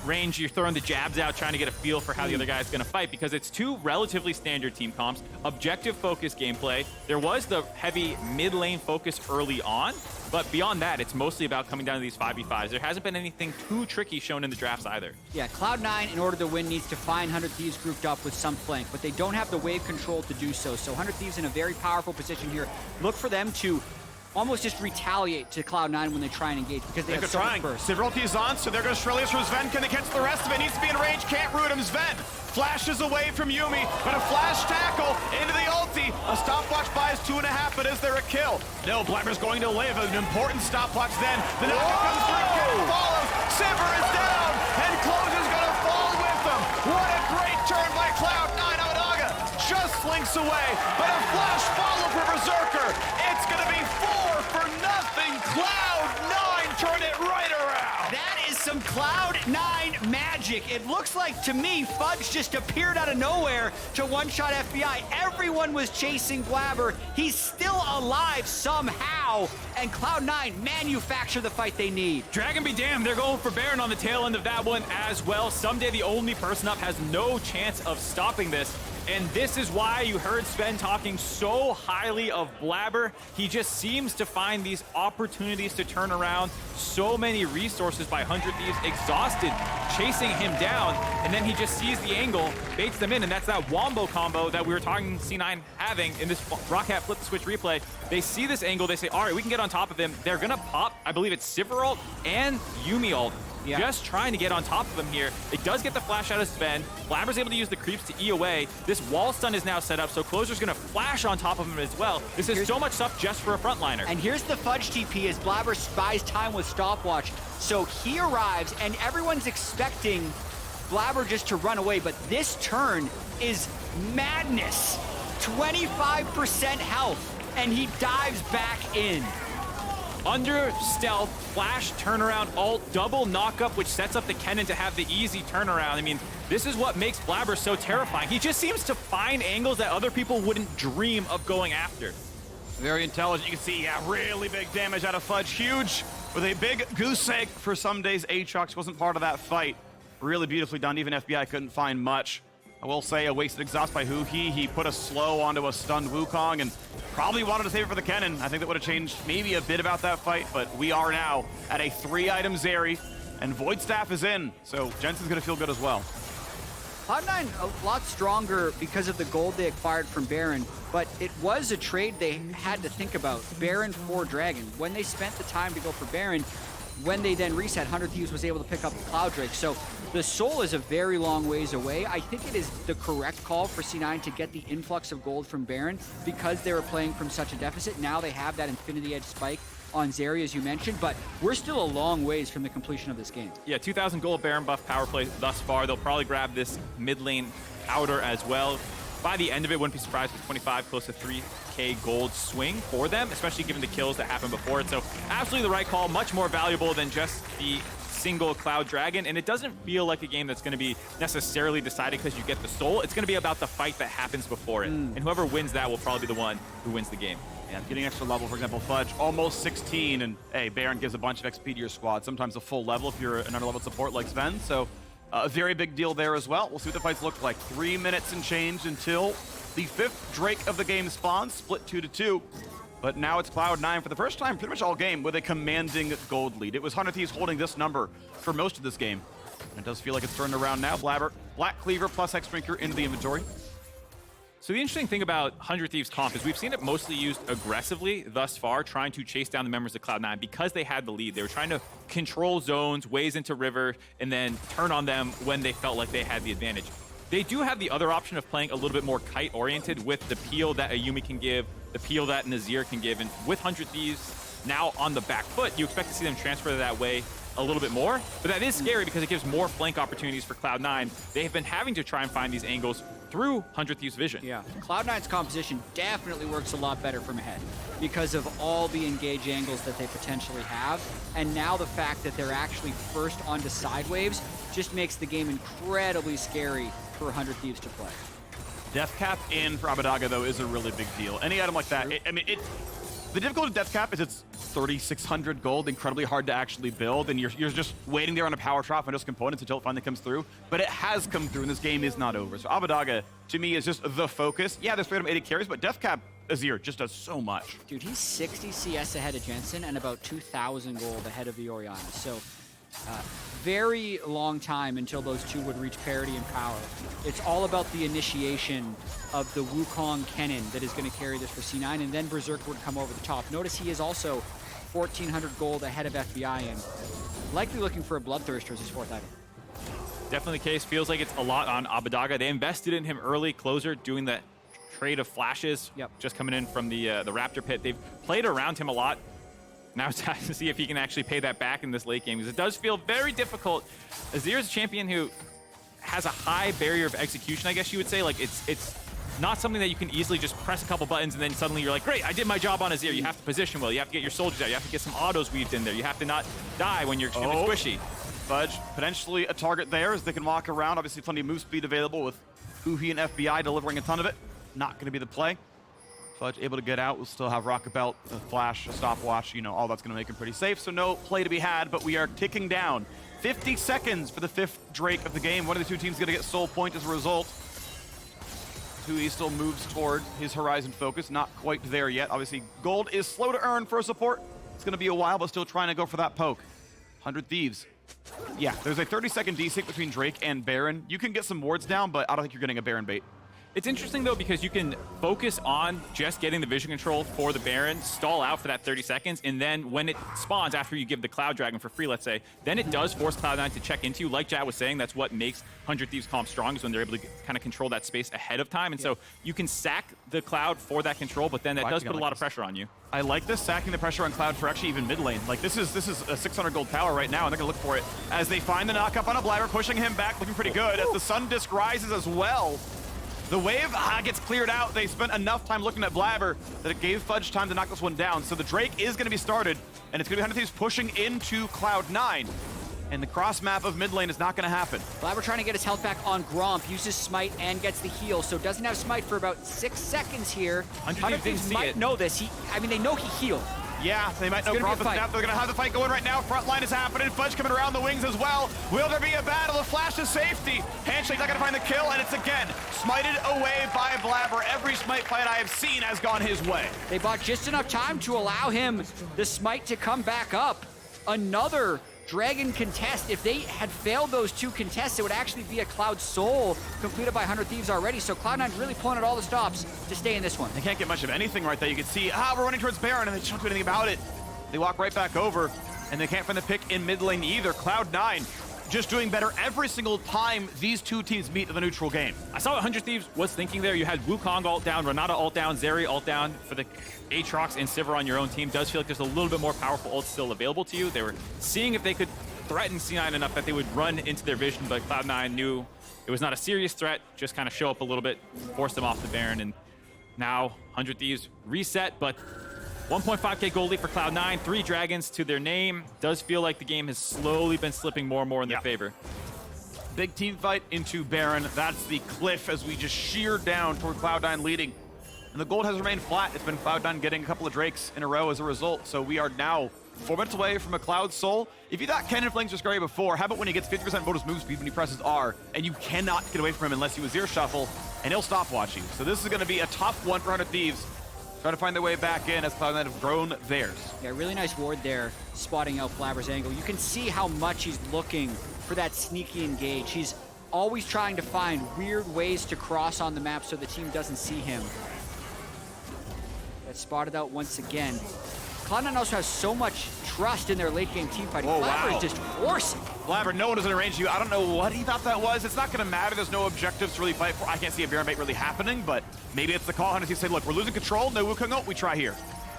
range, you're throwing the jabs out, trying to get a feel for how the other guy's going to fight, because it's two relatively standard team comps, objective focus gameplay. There was the heavy mid lane focus early on, but beyond that, it's mostly about coming down to these 5v5s. There hasn't been anything too tricky shown in the drafts either. Yeah, Cloud9, in order to win, needs to find 100 Thieves grouped up with some flank, but they don't have the wave control to do so. So 100 Thieves in a very powerful position here. Look for them to almost just retaliate to Cloud9 when they try and engage, because they have so much burst. Sivir is on, so they're going to Shrillius from Zven. Can they catch the rest of it? Needs to be in range, can't root him. Zven flashes away from Yuumi, but a flash tackle into the ulti. A stopwatch buys 2.5, but is there a kill? No, Blaber's going to live. An important stopwatch then. The knockup comes through, Kennen follows. Sivir is down, and Closer's going to fall with them. What a great turn by Cloud9. Abbeddage just slinks away, but a flash follow for Berserker. It's going to be 4-0. Cloud9 turn it right around. That is some Cloud9 magic. It looks like to me Fudge just appeared out of nowhere to one-shot FBI. Everyone was chasing Blaber. He's still alive somehow, and Cloud9 manufacture the fight they need. Dragon be damned, they're going for Baron on the tail end of that one as well. Ssumday, the only person up, has no chance of stopping this. And this is why you heard Sven talking so highly of Blaber. He just seems to find these opportunities to turn around. So many resources by 100 Thieves, exhausted, chasing him down. And then he just sees the angle, baits them in, and that's that wombo combo that we were talking C9 having in this Rockhat flip the switch replay. They see this angle, they say, all right, we can get on top of him. They're gonna pop, I believe it's Sivir ult and Yuumi ult. Yeah. Just trying to get on top of him here. It does get the flash out of Zven. Blaber's able to use the creeps to E away. This wall stun is now set up, so Closer's gonna flash on top of him as well. This is so much stuff just for a frontliner. And here's the Fudge TP as Blaber buys time with stopwatch. So he arrives, and everyone's expecting Blaber just to run away, but this turn is madness. 25% health, and he dives back in. Under stealth, flash, turnaround, ult, double knockup, which sets up the Kennen to have the easy turnaround. I mean, this is what makes Blaber so terrifying. He just seems to find angles that other people wouldn't dream of going after. Very intelligent. You can see, really big damage out of Fudge. Huge with a big goose egg for Ssumday's Aatrox. Wasn't part of that fight. Really beautifully done. Even FBI couldn't find much. I will say a wasted exhaust by Huhi. He put a slow onto a stunned Wukong and probably wanted to save it for the Kennen. I think that would have changed maybe a bit about that fight, but we are now at a 3-item Zeri, and Void Staff is in, so Jensen's going to feel good as well. Cloud9 a lot stronger because of the gold they acquired from Baron, but it was a trade they had to think about. Baron for Dragon. When they spent the time to go for Baron, when they then reset, 100 Thieves was able to pick up the Cloud Drake. So the Soul is a very long ways away. I think it is the correct call for C9 to get the influx of gold from Baron because they were playing from such a deficit. Now they have that Infinity Edge spike on Zeri, as you mentioned, but we're still a long ways from the completion of this game. Yeah, 2,000 gold Baron buff power play thus far. They'll probably grab this mid lane outer as well. By the end of it, wouldn't be surprised with 25, close to 3K gold swing for them, especially given the kills that happened before it. So absolutely the right call, much more valuable than just the single Cloud Dragon, and it doesn't feel like a game that's going to be necessarily decided because you get the soul. It's going to be about the fight that happens before it, and whoever wins that will probably be the one who wins the game. Yeah, getting extra level, for example, Fudge, almost 16, and hey, Baron gives a bunch of XP to your squad, sometimes a full level if you're an under-leveled support like Zven, so a very big deal there as well. We'll see what the fights look like. 3 minutes and change until the 5th Drake of the game spawns, split 2-2. But now it's Cloud9 for the first time pretty much all game with a commanding gold lead. It was 100 Thieves holding this number for most of this game. And it does feel like it's turned around now. Blaber, Black Cleaver plus Hexdrinker into the inventory. So the interesting thing about 100 Thieves comp is we've seen it mostly used aggressively thus far, trying to chase down the members of Cloud9 because they had the lead. They were trying to control zones, ways into river, and then turn on them when they felt like they had the advantage. They do have the other option of playing a little bit more kite-oriented with the peel that a Yuumi can give, the peel that an Azir can give, and with 100 Thieves now on the back foot, you expect to see them transfer that way a little bit more, but that is scary because it gives more flank opportunities for Cloud9. They have been having to try and find these angles through 100 Thieves vision. Yeah, Cloud9's composition definitely works a lot better from ahead because of all the engage angles that they potentially have, and now the fact that they're actually first onto side waves just makes the game incredibly scary for 100 Thieves to play. Death cap in for Abbeddage, though, is a really big deal. Any item like that, the difficulty of Death cap is it's 3,600 gold, incredibly hard to actually build, and you're just waiting there on a power trap on just components until it finally comes through. But it has come through, and this game is not over. So Abbeddage, to me, is just the focus. Yeah, there's 380 carries, but Death cap Azir just does so much. Dude, he's 60 CS ahead of Jensen and about 2,000 gold ahead of the Orianna. So very long time until those two would reach parity in power. It's all about the initiation of the Wukong Kennen that is going to carry this for C9, and then Berserker would come over the top. Notice he is also 1,400 gold ahead of FBI and likely looking for a Bloodthirster as his 4th item. Definitely the case. Feels like it's a lot on Abbeddage. They invested in him early, closer, doing that trade of flashes, just coming in from the Raptor pit. They've played around him a lot. Now it's time to see if he can actually pay that back in this late game, because it does feel very difficult. Azir's a champion who has a high barrier of execution, I guess you would say. Like, it's not something that you can easily just press a couple buttons and then suddenly you're like, great, I did my job on Azir. You have to position well. You have to get your soldiers out. You have to get some autos weaved in there. You have to not die when you're extremely squishy. Fudge, potentially a target there as they can walk around. Obviously, plenty of move speed available with Huhi and FBI delivering a ton of it. Not going to be the play. Fudge able to get out. We'll still have Rocket Belt, a flash, a stopwatch. You know, all that's going to make him pretty safe. So no play to be had, but we are ticking down. 50 seconds for the 5th Drake of the game. One of the two teams going to get soul point as a result. Huhi still moves toward his Horizon focus. Not quite there yet. Obviously, gold is slow to earn for a support. It's going to be a while, but still trying to go for that poke. 100 Thieves. Yeah, there's a 30-second desync between Drake and Baron. You can get some wards down, but I don't think you're getting a Baron bait. It's interesting, though, because you can focus on just getting the vision control for the Baron, stall out for that 30 seconds, and then when it spawns after you give the Cloud Dragon for free, let's say, then it does force Cloud9 to check into you. Like Jatt was saying, that's what makes 100 Thieves comp strong, is when they're able to kind of control that space ahead of time. And so you can sack the Cloud for that control, but then that does put a lot of pressure on you. I like this, sacking the pressure on Cloud for actually even mid lane. Like, this is a 600 gold tower right now, and they're going to look for it as they find the knock-up on a Blaber, pushing him back, looking pretty good, as the Sun Disc rises as well. The wave gets cleared out. They spent enough time looking at Blaber that it gave Fudge time to knock this one down. So the Drake is going to be started, and it's going to be 100 Thieves pushing into Cloud9. And the cross map of mid lane is not going to happen. Blaber trying to get his health back on Gromp, uses Smite and gets the heal, so doesn't have Smite for about 6 seconds here. 100 Thieves didn't see might it. know this. I mean, they know he healed. Yeah, they might know gonna be a profit fight. snap. They're going to have the fight going right now. Front line is happening. Fudge coming around the wings as well. Will there be a battle? A flash to safety. Handshake not going to find the kill, and it's again smited away by Blaber. Every smite fight I have seen has gone his way. They bought just enough time to allow him the smite to come back up. Another Dragon contest. If they had failed those 2 contests, it would actually be a Cloud Soul completed by 100 Thieves already. So Cloud9 really pulling at all the stops to stay in this one. They can't get much of anything right there. You can see, we're running towards Baron, and they don't do anything about it. They walk right back over, and they can't find the pick in mid lane either. Cloud9 just doing better every single time these 2 teams meet in the neutral game. I saw what 100 Thieves was thinking there. You had Wukong ult down, Renata ult down, Zeri ult down for the Aatrox and Sivir on your own team. Does feel like there's a little bit more powerful ults still available to you. They were seeing if they could threaten C9 enough that they would run into their vision, but Cloud9 knew it was not a serious threat, just kind of show up a little bit, force them off the Baron, and now 100 Thieves reset, but 1.5k gold lead for Cloud9, 3 dragons to their name. Does feel like the game has slowly been slipping more and more in their favor. Big team fight into Baron. That's the cliff as we just shear down toward Cloud9 leading. And the gold has remained flat. It's been Cloud9 getting a couple of Drakes in a row as a result. So we are now 4 minutes away from a Cloud Soul. If you thought Kennen Flings were scary before, how about when he gets 50% bonus move speed when he presses R, and you cannot get away from him unless you Azir shuffle, and he'll stopwatch you. So this is going to be a tough one for 100 Thieves. Trying to find their way back in as Cloud9 have grown theirs. Yeah, really nice ward there, spotting out Blaber's angle. You can see how much he's looking for that sneaky engage. He's always trying to find weird ways to cross on the map so the team doesn't see him. That's spotted out once again. Cloud9 also has so much trust in their late game team fighting. Oh, Blaber wow. is just forcing. Blaber, no one is in range of you. I don't know what he thought that was. It's not going to matter. There's no objectives to really fight for. I can't see a Baron bait really happening, but maybe it's the call. Hunters, he said, look, we're losing control. No Wukong ult. We try here.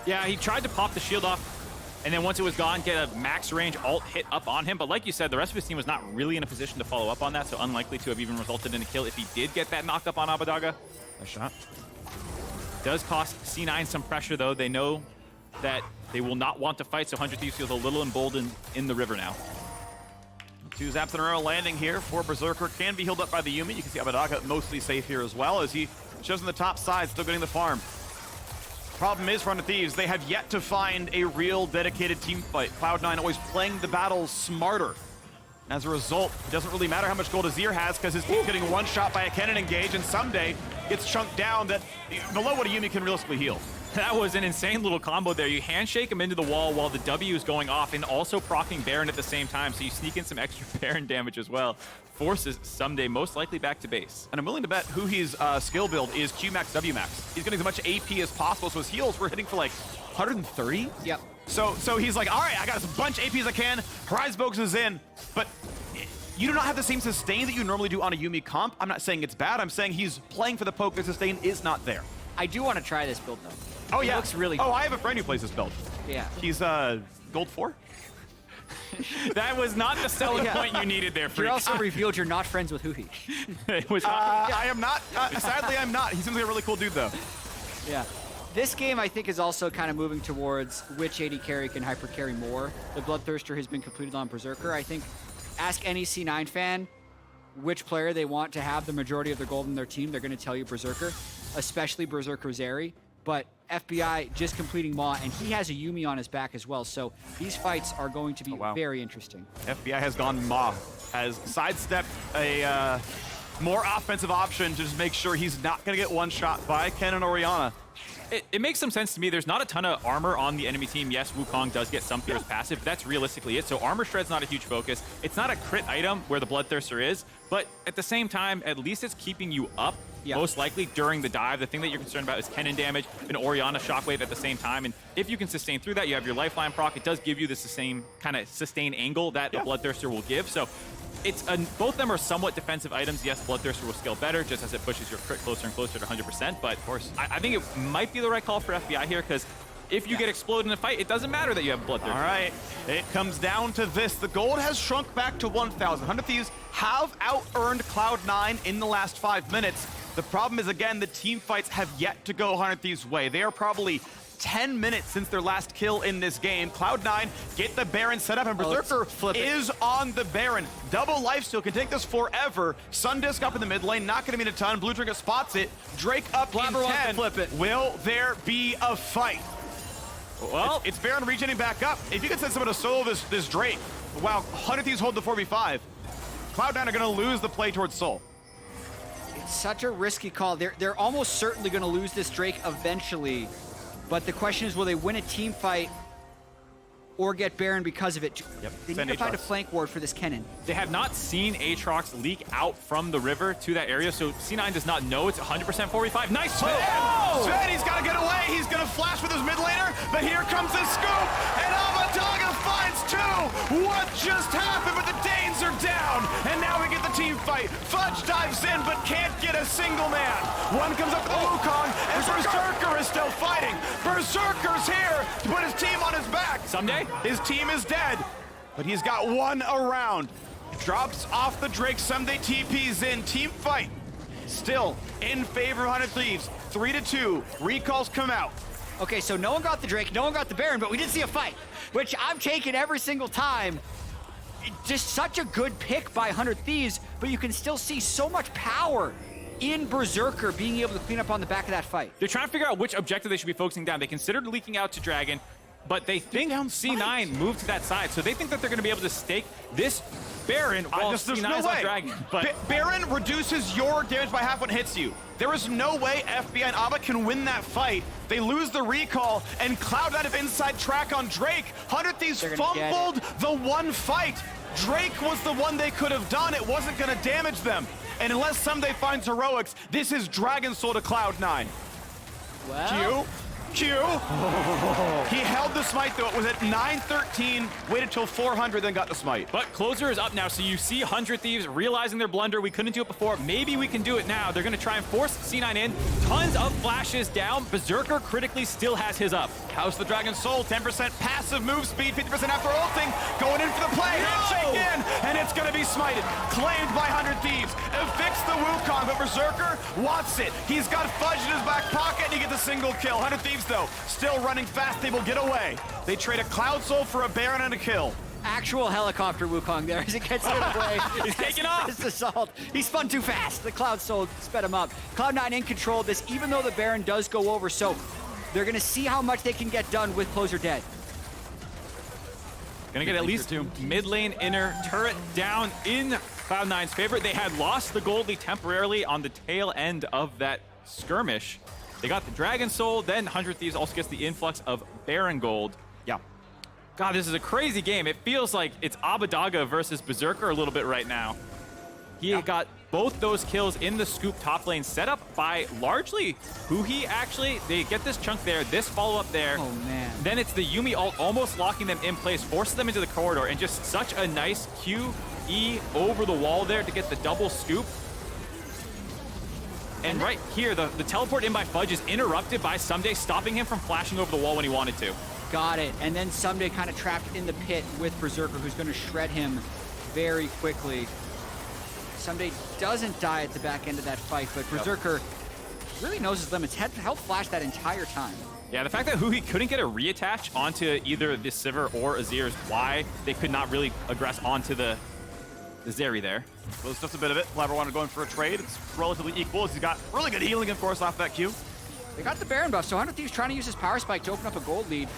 Yeah, he tried to pop the shield off, and then once it was gone, get a max range ult hit up on him. But like you said, the rest of his team was not really in a position to follow up on that, so unlikely to have even resulted in a kill if he did get that knocked up on Abbeddage. Nice shot. Does cost C9 some pressure, though. They know that they will not want to fight, so 100 Thieves feels a little emboldened in the river now. 2 zaps in a row landing here for Berserker. Can be healed up by the Yuumi. You can see Abbeddage mostly safe here as well as he shows on the top side, still getting the farm. Problem is for 100 Thieves, they have yet to find a real dedicated team fight. Cloud9 always playing the battles smarter. As a result, it doesn't really matter how much gold Azir has because his team's getting one shot by a Kennen engage, and Ssumday gets chunked down that below what a Yuumi can realistically heal. That was an insane little combo there. You handshake him into the wall while the W is going off and also proccing Baron at the same time, so you sneak in some extra Baron damage as well. Forces Ssumday most likely back to base. And I'm willing to bet Huhi's skill build is Q max, W max. He's getting as much AP as possible, so his heals we're hitting for like 130. Yep. So he's like, all right, I got as much AP as I can. Horizon Focus is in, but you do not have the same sustain that you normally do on a Yuumi comp. I'm not saying it's bad. I'm saying he's playing for the poke. The sustain is not there. I do want to try this build, though. Oh, It yeah. looks really Oh, fun. I have a friend who plays this build. Yeah. He's gold 4. That was not the selling point you needed there, You Phreak. also revealed you're not friends with Huhi. It was not. I am not. Sadly, I'm not. He seems like a really cool dude, though. Yeah. This game, I think, is also kind of moving towards which AD carry can hyper carry more. The Bloodthirster has been completed on Berserker. I think, ask any C9 fan which player they want to have the majority of their gold in their team. They're going to tell you Berserker, especially Berserker Zeri. But FBI just completing Maw, and he has a Yuumi on his back as well. So these fights are going to be very interesting. FBI has gone Ma, has sidestepped a more offensive option to just make sure he's not going to get one shot by Kennen Orianna. It makes some sense to me. There's not a ton of armor on the enemy team. Yes, Wukong does get some Fear's passive, but that's realistically it. So armor shred's not a huge focus. It's not a crit item where the Bloodthirster is, but at the same time, at least it's keeping you up. Yeah. Most likely during the dive. The thing that you're concerned about is Kennen damage, an Orianna shockwave at the same time. And if you can sustain through that, you have your lifeline proc. It does give you the same kind of sustain angle that a Bloodthirster will give. So it's both of them are somewhat defensive items. Yes, Bloodthirster will scale better just as it pushes your crit closer and closer to 100%. But of course, I think it might be the right call for FBI here because if you get exploded in a fight, it doesn't matter that you have Bloodthirster. All right, it comes down to this. The gold has shrunk back to 1,000. 100 Thieves have out-earned Cloud9 in the last 5 minutes. The problem is, again, the team fights have yet to go 100 Thieves' way. They are probably 10 minutes since their last kill in this game. Cloud9 get the Baron set up, and Berserker is on the Baron. Double lifesteal can take this forever. Sundisk up in the mid lane, not going to mean a ton. Blue Trinket spots it. Drake up Blaber in wants to 10. flip it. Will there be a fight? Well, it's Baron regenerating back up. If you can send someone to solo this Drake, wow, 100 Thieves hold the 4v5. Cloud9 are going to lose the play towards Soul. It's such a risky call. They're almost certainly going to lose this Drake eventually. But the question is, will they win a team fight or get Baron because of it? Yep. They Send need to find a Aatrox. flank ward for this Kennen. they have not seen Aatrox leak out from the river to that area, so C9 does not know it's 100% 4v5. Nice Sven! smoke! Sven, he's got to get away. He's going to flash with his mid laner, but here comes the scoop, and Abbeddage finds two. What just happened? But the Danes are down, and now we get the team fight. Fudge dives in, but can't get a single man. One comes up to the Wukong, and Berserker is still fighting. Berserker's here to put his team on his back. Ssumday? His team is dead, but he's got one around. Drops off the Drake. Ssumday TP's in. Team fight still in favor of 100 Thieves. 3-2. Recalls come out. Okay, so no one got the Drake, no one got the Baron, but we did see a fight, which I'm taking every single time. Just such a good pick by 100 Thieves, but you can still see so much power in Berserker being able to clean up on the back of that fight. They're trying to figure out which objective they should be focusing down. They considered leaking out to Dragon, but they think C9 moved to that side, so they think that they're going to be able to stake this Baron while There's C9 no is on way. Dragon. But Baron reduces your damage by half when it hits you. There is no way FBI and Abba can win that fight. They lose the recall, and Cloud9 have inside track on Drake. 100 Thieves They're gonna get fumbled the one fight. Drake was the one they could have done. It wasn't going to damage them. And unless Ssumday finds heroics, this is Dragon Soul to Cloud9. Well, Q. He held the smite though. It was at 913, waited till 400, then got the smite. But Closer is up now, so you see 100 Thieves realizing their blunder. We couldn't do it before. Maybe we can do it now. They're going to try and force C9 in. Tons of flashes down. Berserker critically still has his up. House the Dragon Soul, 10% passive move speed, 50% after ulting, going in for the play, handshake in, and it's going to be smited. Claimed by 100 Thieves. Evicts the Wukong, but Berserker wants it. He's got Fudge in his back pocket, and he gets a single kill. 100 Thieves, though, still running fast. They will get away. They trade a Cloud Soul for a Baron and a kill. actual helicopter Wukong there as it gets in the way. He's taking off. This assault. He spun too fast. The Cloud Soul sped him up. Cloud9 in control of this, even though the Baron does go over. So they're going to see how much they can get done with Closer dead. Gonna get at least mid lane inner turret down in Cloud9's favor. They had lost the gold lead temporarily on the tail end of that skirmish. They got the Dragon Soul, then 100 Thieves also gets the influx of Baron Gold. Yeah. God, this is a crazy game. It feels like it's Abbeddage versus Berserker a little bit right now. He got both those kills in the scoop top lane, set up by largely Huhi, actually. They get this chunk there, this follow-up there. Oh, man. Then it's the Yuumi ult almost locking them in place, forces them into the corridor, and just such a nice QE over the wall there to get the double scoop. And right here, the teleport in by Fudge is interrupted by Ssumday, stopping him from flashing over the wall when he wanted to. Got it. And then Ssumday kind of trapped in the pit with Berserker, who's going to shred him very quickly. Ssumday doesn't die at the back end of that fight, but Berserker really knows his limits. Held flash that entire time. Yeah, the fact that Huhi couldn't get a reattach onto either the Sivir or Azir is why they could not really aggress onto the Zeri there. Well, it's just a bit of it. Blaber wanted to go in for a trade. It's relatively equal as he's got really good healing, of course, off that Q. They got the Baron buff, so 100 Thieves trying to use his power spike to open up a gold lead.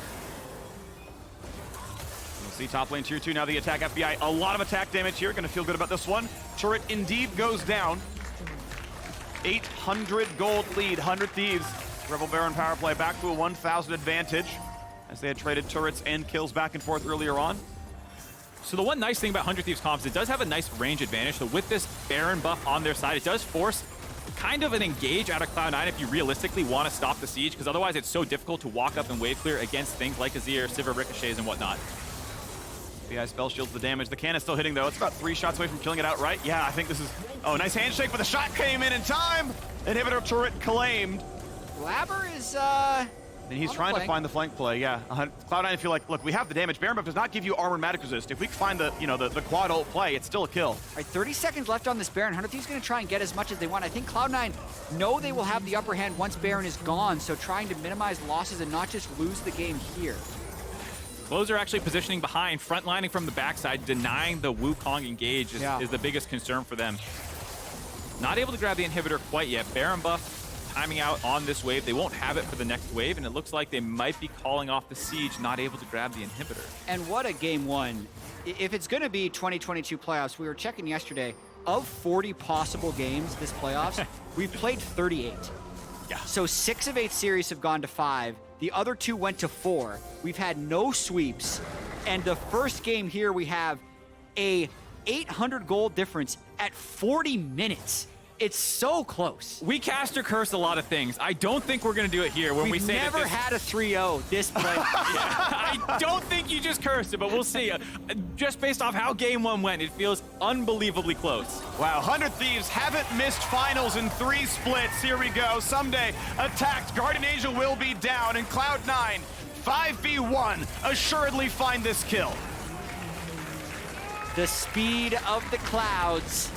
We'll see top lane tier 2 now the attack FBI. A lot of attack damage here. Gonna feel good about this one. Turret indeed goes down. 800 gold lead, 100 Thieves. Rebel Baron power play back to a 1,000 advantage as they had traded turrets and kills back and forth earlier on. So the one nice thing about 100 Thieves comps, it does have a nice range advantage. So with this Baron buff on their side, it does force kind of an engage out of Cloud9 if you realistically want to stop the siege, because otherwise it's so difficult to walk up and wave clear against things like Azir, Sivir ricochets, and whatnot. FBI spell shields the damage. The cannon's still hitting though. It's about 3 shots away from killing it outright. Yeah, I think this is... Oh, nice handshake, but the shot came in time! Inhibitor turret claimed. Blaber is, And he's on the trying to flank. find the flank play, yeah. Cloud9 feel like, look, we have the damage. Baron buff does not give you armor magic resist. If we can find the, the quad ult play, it's still a kill. All right, 30 seconds left on this Baron. 100 Thieves going to try and get as much as they want. I think Cloud9 know they will have the upper hand once Baron is gone, so trying to minimize losses and not just lose the game here. Closer actually positioning behind, frontlining from the backside, denying the Wukong engage is the biggest concern for them. Not able to grab the inhibitor quite yet. Baron buff timing out on this wave. They won't have it for the next wave, and it looks like they might be calling off the siege, not able to grab the inhibitor. And what a game one. If it's going to be 2022 playoffs, we were checking yesterday, of 40 possible games this playoffs, we've played 38. Yeah. So 6 of 8 series have gone to 5. The other 2 went to 4. We've had no sweeps. And the first game here, we have a 800 gold difference at 40 minutes. It's so close. We cast or curse a lot of things. I don't think we're going to do it here when we say never that had a 3-0 this play. I don't think you just cursed it, but we'll see. Just based off how game 1 went, it feels unbelievably close. Wow, 100 Thieves haven't missed finals in 3 splits. Here we go. Ssumday attacked. Guardian Angel will be down. And Cloud9, 5v1, assuredly find this kill. The speed of the clouds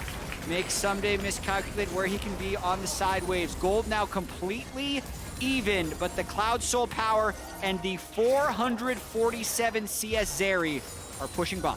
makes Ssumday miscalculate where he can be on the side waves. Gold now completely even, but the Cloud Soul power and the 447 CS Zeri are pushing by.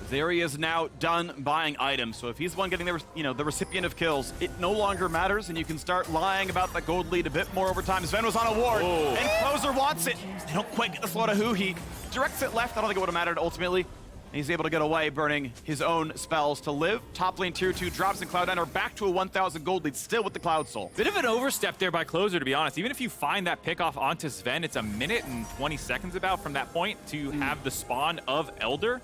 Zeri is now done buying items, so if he's the one getting the recipient of kills, it no longer matters, and you can start lying about the gold lead a bit more over time. Zven was on a ward, and Closer wants it. They don't quite get the slow to Huhi. Directs it left. I don't think it would have mattered ultimately. He's able to get away, burning his own spells to live. Top lane tier 2 drops, and Cloud9 are back to a 1,000 gold lead, still with the Cloud Soul. Bit of an overstep there by Closer, to be honest. Even if you find that pick off onto Zven, it's a minute and 20 seconds about from that point to have the spawn of Elder.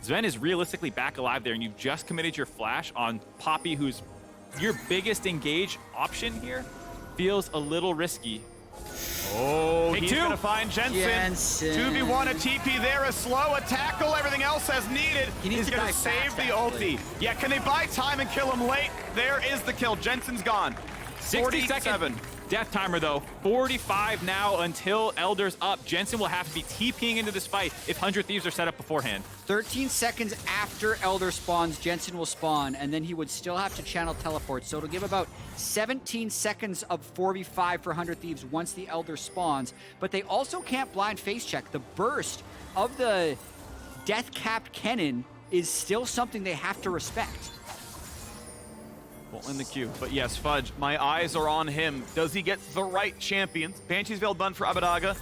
Zven is realistically back alive there, and you've just committed your flash on Poppy, who's your biggest engage option here. Feels a little risky. Oh, Take he's 2. gonna find Jensen. 2v1, a TP there, a slow, a tackle, everything else as needed. He's gonna save the ulti. Yeah, can they buy time and kill him late? There is the kill. Jensen's gone. 60-second death timer, though. 45 now until Elder's up. Jensen will have to be TPing into this fight if 100 Thieves are set up beforehand. 13 seconds after Elder spawns, Jensen will spawn, and then he would still have to channel teleport. So it'll give about 17 seconds of 4v5 for 100 Thieves once the Elder spawns. But they also can't blind face check. The burst of the death-capped Kennen is still something they have to respect. In the queue, but yes, Fudge, my eyes are on him. Does he get the right champions? Banshee's Veil done for Abbeddage,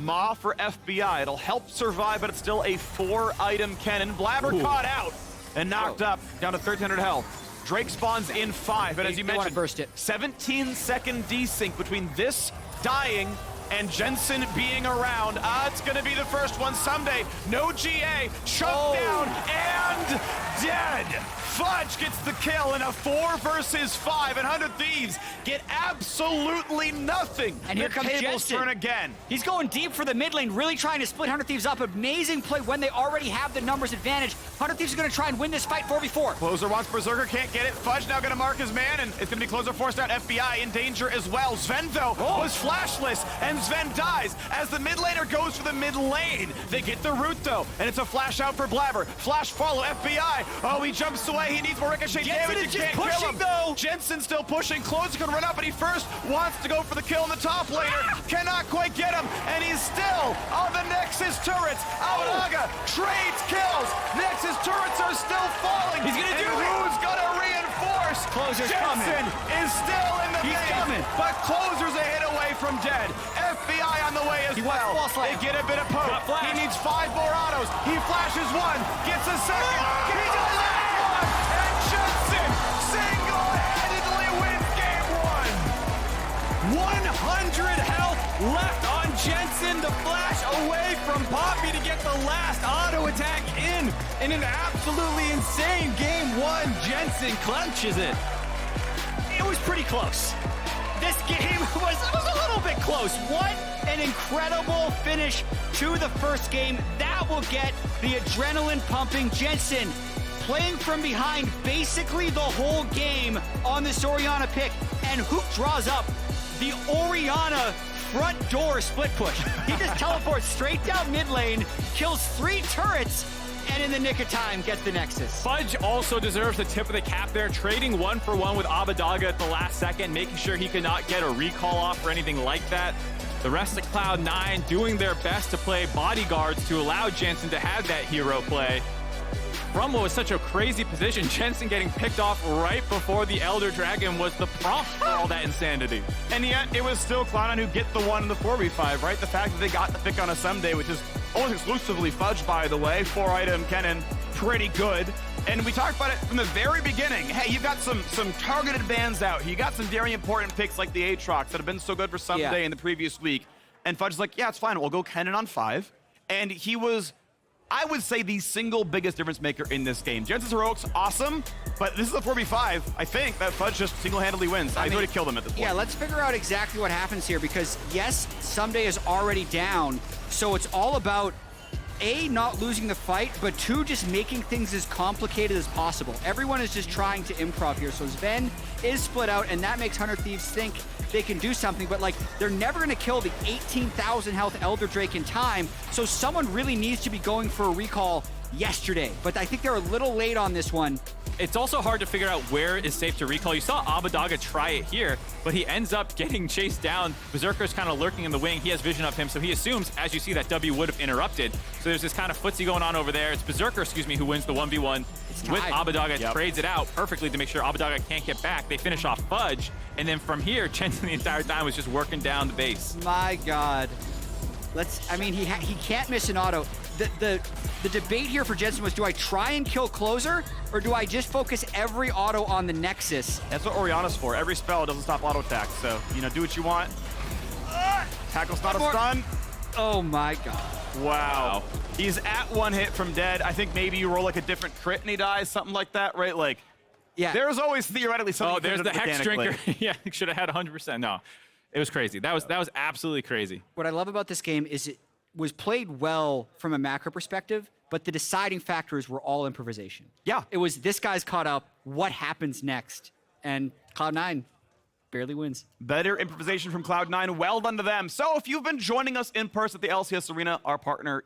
Ma for FBI. It'll help survive, but it's still a 4-item Kennen. Blaber caught out and knocked up, down to 1,300 health. Drake spawns in 5, and as you mentioned, 17-second desync between this dying and Jensen being around. It's gonna be the first one. Ssumday, no GA, choked down and dead. Fudge gets the kill in a 4 versus 5, and 100 Thieves get absolutely nothing. And here comes tables Jensen. turn again. He's going deep for the mid lane, really trying to split 100 Thieves up. Amazing play when they already have the numbers advantage. 100 Thieves are going to try and win this fight 4v4. Closer wants Berserker, can't get it. Fudge now gonna mark his man, and it's gonna be Closer forced out. FBI in danger as well. Zven, though, was flashless, and Zven dies as the mid laner goes for the mid lane. They get the root, though, and it's a flash out for Blaber. Flash follow, FBI. Oh, he jumps away. He needs more ricochet Jensen damage. is You just can't kill pushing, him. though. Jensen's still pushing. Closer can run up, but he first wants to go for the kill in the top laner. Cannot quite get him, and he's still on the Nexus turrets. Abbeddage trades kills. Nexus turrets are still falling. He's gonna do it. Who's gonna reinforce? Closer's Jensen is still in the He's maze, coming. but Closer's a hit away from dead. FBI on the way as well. They get a bit of poke. He needs 5 more autos. He flashes 1, gets a second. He does that one, and Jensen single-handedly wins game 1. 100 health left on Jensen. The flash away from Poppy to get the last auto attack in an absolutely insane game 1. Jensen clenches it. It was pretty close. This game was a little bit close. What an incredible finish to the first game. That will get the adrenaline pumping. Jensen playing from behind basically the whole game on this Orianna pick. And who draws up the Orianna front door split push? He just teleports straight down mid lane, kills 3 turrets, and in the nick of time, gets the Nexus. Fudge also deserves the tip of the cap there, trading 1-for-1 with Abbeddage at the last second, making sure he could not get a recall off or anything like that. The rest of Cloud9 doing their best to play bodyguards to allow Jensen to have that hero play. from what was such a crazy position, Jensen getting picked off right before the Elder Dragon was the prompt for all that insanity. And yet, it was still Cloud9 who get the one in the 4v5, right? The fact that they got the pick on a Ssumday, which is almost exclusively Fudge, by the way. 4-item Kennen, pretty good. And we talked about it from the very beginning. Hey, you've got some targeted bans out. You got some very important picks like the Aatrox that have been so good for Ssumday in the previous week. And Fudge's like, yeah, it's fine. We'll go Kennen on 5. And he was, I would say, the single biggest difference maker in this game. Jensen's heroics, awesome, but this is a 4v5. I think that Fudge just single-handedly wins. I would have killed him at this point. Yeah, let's figure out exactly what happens here because, yes, Ssumday is already down, so it's all about A, not losing the fight, but 2, just making things as complicated as possible. Everyone is just trying to improv here, so Zven is split out, and that makes 100 Thieves think they can do something, but like, they're never gonna kill the 18,000 health Elder Drake in time, so someone really needs to be going for a recall yesterday, but I think they're a little late on this one. It's also hard to figure out where is safe to recall. You saw Abbeddage try it here, but he ends up getting chased down. Berserker's kind of lurking in the wing. He has vision of him, so he assumes, as you see, that W would have interrupted. So there's this kind of footsie going on over there. It's Berserker, excuse me, who wins the 1v1 with Abbeddage. Trades it out perfectly to make sure Abbeddage can't get back. They finish off Fudge, and then from here, Jensen the entire time was just working down the base. My God. I mean, he can't miss an auto. The debate here for Jensen was, do I try and kill closer, or do I just focus every auto on the Nexus? That's what Orianna's for. Every spell doesn't stop auto attack, so, you know, do what you want. Tackle's not a stun. Oh my God. Wow. He's at 1 hit from dead. I think maybe you roll like a different crit and he dies, something like that, right? Like, yeah. There's always theoretically something. Oh, there's the Hex Drinker. Yeah, should have had 100%. No, it was crazy. That was absolutely crazy. What I love about this game is it was played well from a macro perspective, but the deciding factors were all improvisation. Yeah. It was this guy's caught up, what happens next? And Cloud9 barely wins. Better improvisation from Cloud9. Well done to them. So if you've been joining us in person at the LCS Arena, our partner,